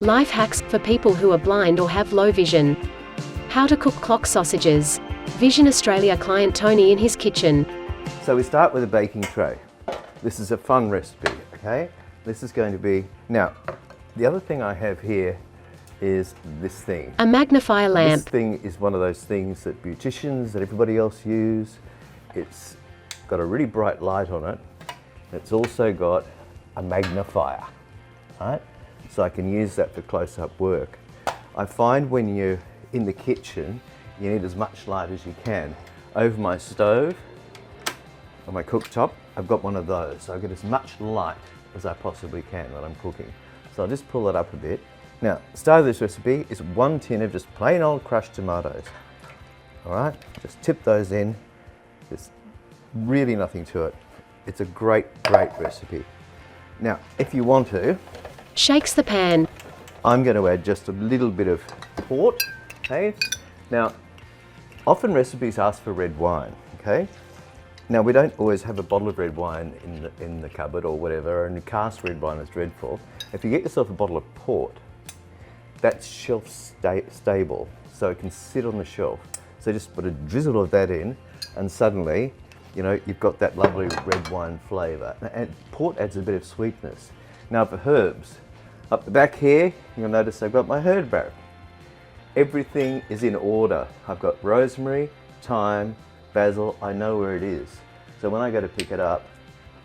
Life hacks for people who are blind or have low vision. How to cook clock sausages. Vision Australia client Tony in his kitchen. So we start with a baking tray. This is a fun recipe, okay? This is going to be... Now, the other thing I have here is this thing. A magnifier lamp. This thing is one of those things that beauticians and everybody else use. It's got a really bright light on it. It's also got a magnifier, right? So I can use that for close-up work. I find when you're in the kitchen, you need as much light as you can. Over my stove, on my cooktop, I've got one of those. So I get as much light as I possibly can when I'm cooking. So I'll just pull it up a bit. Now, the start of this recipe is 1 tin of just plain old crushed tomatoes. All right, just tip those in. There's really nothing to it. It's a great, great recipe. Now, if you want to, Shakes the pan. I'm going to add just a little bit of port, okay? Now, often recipes ask for red wine, okay? Now, we don't always have a bottle of red wine in the cupboard or whatever, and cast red wine is dreadful. If you get yourself a bottle of port, that's shelf stable, so it can sit on the shelf. So just put a drizzle of that in, and suddenly, you know, you've got that lovely red wine flavour. And port adds a bit of sweetness. Now for herbs, up the back here, you'll notice I've got my herb barrel. Everything is in order. I've got rosemary, thyme, basil, I know where it is. So when I go to pick it up,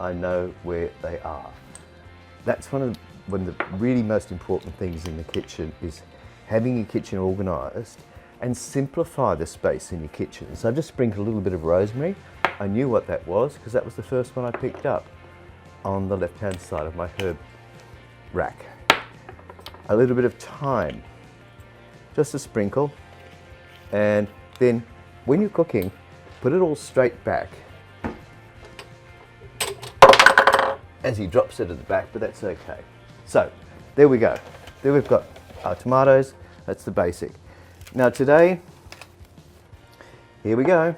I know where they are. That's one of the really most important things in the kitchen, is having your kitchen organised and simplify the space in your kitchen. So I've just sprinkled a little bit of rosemary. I knew what that was because that was the first one I picked up on the left-hand side of my herb rack. A little bit of thyme, just a sprinkle, and then when you're cooking, put it all straight back as he drops it at the back, but that's okay. So there we go. There we've got our tomatoes. That's the basic. Now today, here we go.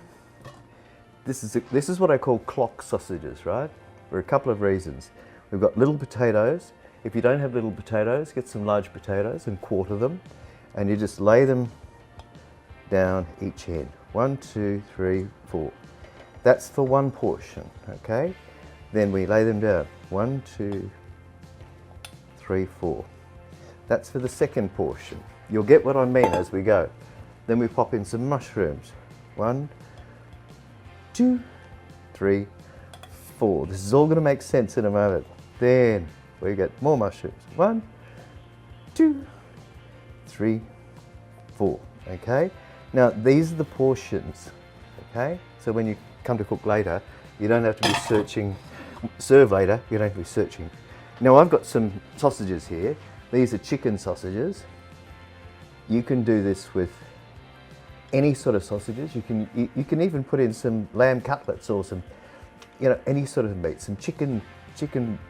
This is what I call clock sausages, right? For a couple of reasons. We've got little potatoes. If you don't have little potatoes, get some large potatoes and quarter them, and you just lay them down each end. 1, 2, 3, 4. That's for one portion, okay? Then we lay them down. 1, 2, 3, 4. That's for the second portion. You'll get what I mean as we go. Then we pop in some mushrooms. 1, 2, 3, 4. This is all going to make sense in a moment. Then we get more mushrooms. 1, 2, 3, 4. Okay? Now these are the portions. Okay? So when you come to cook later, you don't have to be searching. Serve later, you don't have to be searching. Now I've got some sausages here. These are chicken sausages. You can do this with any sort of sausages. You can even put in some lamb cutlets or some, you know, any sort of meat, some chicken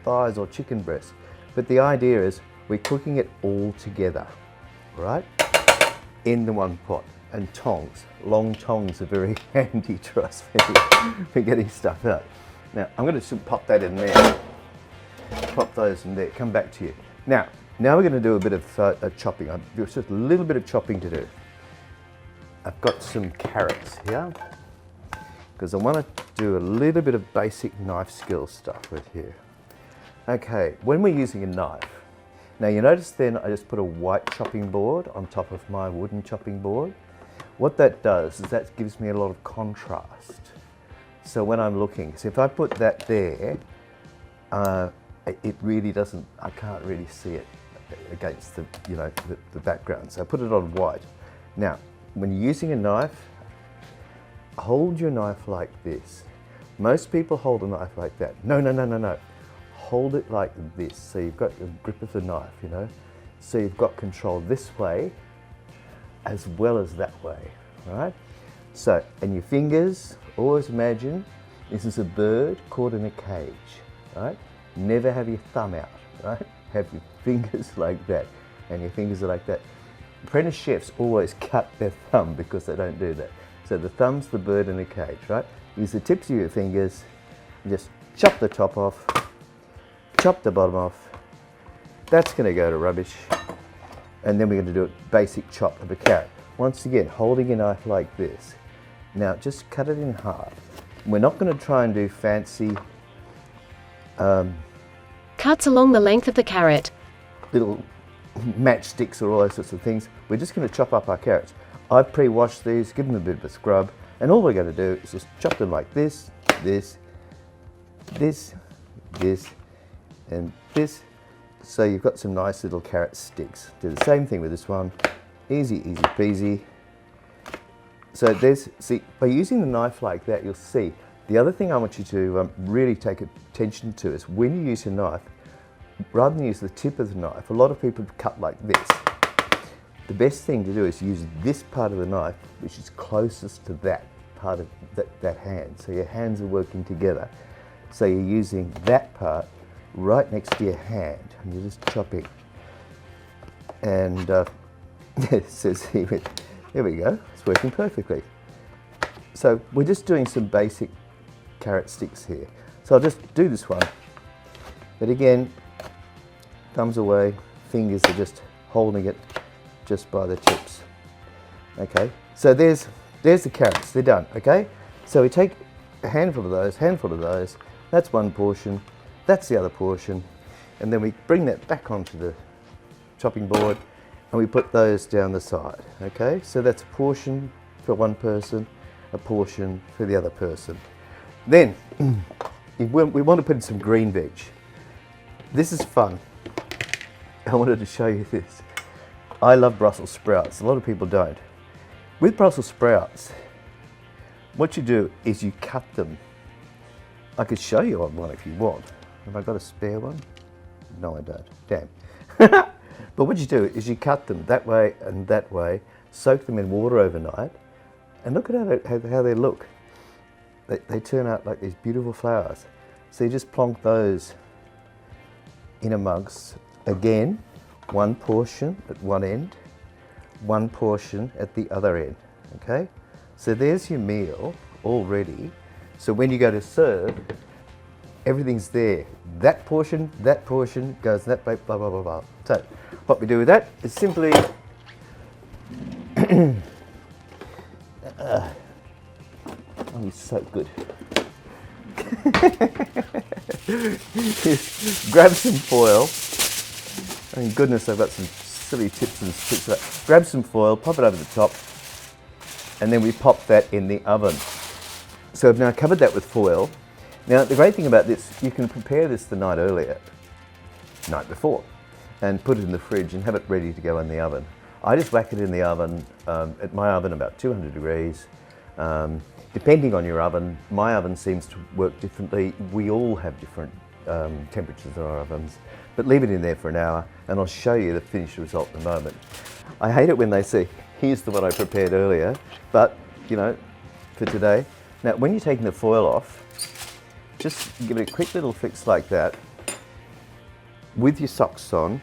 thighs or chicken breasts. But the idea is we're cooking it all together, right? In the one pot. And tongs, long tongs are very handy to us for getting stuff out. Now I'm going to pop that in there. Pop those in there. Come back to you. Now we're going to do a bit of chopping. There's just a little bit of chopping to do. I've got some carrots here because I want to do a little bit of basic knife skill stuff with here. Okay, when we're using a knife, now you notice then I just put a white chopping board on top of my wooden chopping board. What that does is that gives me a lot of contrast. So when I'm looking, so if I put that there, it really doesn't, I can't really see it against the, you know, the background. So I put it on white. Now, when you're using a knife, hold your knife like this. Most people hold a knife like that. No. Hold it like this. So you've got the grip of the knife, you know. So you've got control this way as well as that way, right? So, and your fingers, always imagine this is a bird caught in a cage, right? Never have your thumb out, right? Have your fingers like that, and your fingers are like that. Apprentice chefs always cut their thumb because they don't do that. So the thumb's the bird in a cage, right? Use the tips of your fingers, and just chop the top off, chop the bottom off. That's going to go to rubbish. And then we're going to do a basic chop of a carrot. Once again, holding a knife like this. Now just cut it in half. We're not going to try and do fancy Cuts along the length of the carrot. little matchsticks or all those sorts of things. We're just going to chop up our carrots. I've pre-washed these, give them a bit of a scrub, and all we're going to do is just chop them like this, this, this, this, and this. So you've got some nice little carrot sticks. Do the same thing with this one. Easy, easy peasy. So see, by using the knife like that, you'll see. The other thing I want you to really take attention to is when you use your knife, rather than use the tip of the knife, a lot of people cut like this. The best thing to do is use this part of the knife, which is closest to that part of that hand. So your hands are working together. So you're using that part right next to your hand, and you're just chopping. And it says here, there we go, it's working perfectly. So we're just doing some basic carrot sticks here. So I'll just do this one. But again, thumbs away, fingers are just holding it just by the tips. Okay, so there's the carrots, they're done, okay? So we take a handful of those, that's one portion, that's the other portion, and then we bring that back onto the chopping board and we put those down the side, okay? So that's a portion for one person, a portion for the other person. Then, we want to put in some green veg. This is fun. I wanted to show you this. I love Brussels sprouts, a lot of people don't. With Brussels sprouts, what you do is you cut them. I could show you on one if you want. Have I got a spare one? No, I don't. Damn. But what you do is you cut them that way and that way, soak them in water overnight, and look at how they look. They turn out like these beautiful flowers. So you just plonk those in amongst, again, one portion at one end, one portion at the other end, okay? So there's your meal all ready. So when you go to serve, everything's there. That portion goes that way, blah, blah, blah, blah. So what we do with that is simply oh, he's so good. Grab some foil. Thank goodness I've got some silly tips and tricks for that. Grab some foil, pop it over the top, and then we pop that in the oven. So I've now covered that with foil. Now the great thing about this, you can prepare this the night before, and put it in the fridge and have it ready to go in the oven. I just whack it in the oven, at my oven about 200 degrees. Depending on your oven, my oven seems to work differently. We all have different temperatures in our ovens, but leave it in there for an hour and I'll show you the finished result in a moment. I hate it when they say, here's the one I prepared earlier, but you know, for today. Now when you're taking the foil off, just give it a quick little fix like that. With your socks on,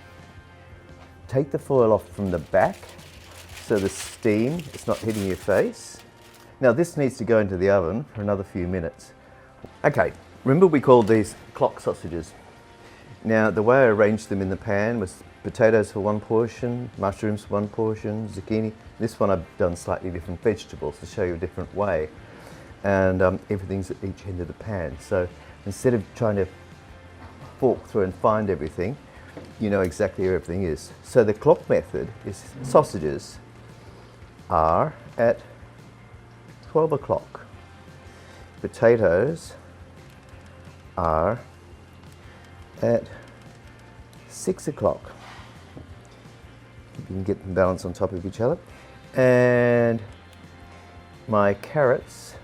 take the foil off from the back so the steam is not hitting your face. Now this needs to go into the oven for another few minutes. Okay, remember we called these clock sausages. Now the way I arranged them in the pan was potatoes for one portion, mushrooms for one portion, zucchini. This one I've done slightly different vegetables to show you a different way. And everything's at each end of the pan. So instead of trying to fork through and find everything, you know exactly where everything is. So the clock method is sausages are at 12 o'clock. Potatoes are at 6 o'clock. You can get them balanced on top of each other. And my carrots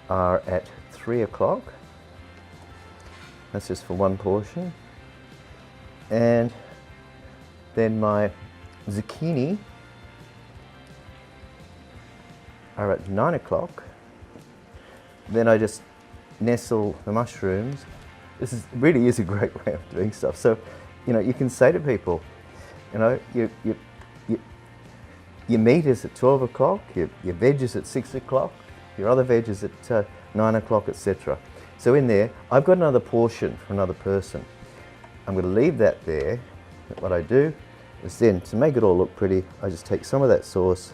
are at 3 o'clock. That's just for one portion. And then my zucchini are at 9 o'clock. Then I just nestle the mushrooms. This really is a great way of doing stuff. So, you know, you can say to people, you know, your meat is at 12 o'clock, your veg is at 6 o'clock, your other veg is at 9 o'clock, etc. So in there, I've got another portion for another person. I'm going to leave that there. What I do is then, to make it all look pretty, I just take some of that sauce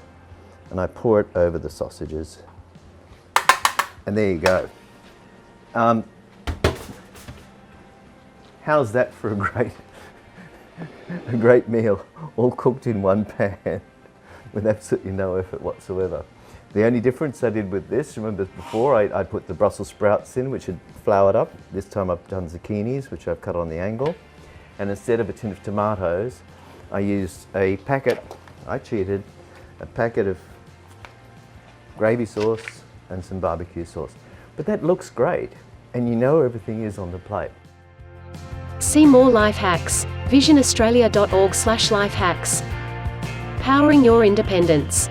and I pour it over the sausages. And there you go. How's that for a great meal, all cooked in one pan with absolutely no effort whatsoever? The only difference I did with this, remember before I put the Brussels sprouts in, which had floured up. This time I've done zucchinis, which I've cut on the angle. And instead of a tin of tomatoes, I used a packet, I cheated, a packet of gravy sauce and some barbecue sauce. But that looks great, and you know everything is on the plate. See more life hacks. visionaustralia.org/lifehacks. Powering your independence.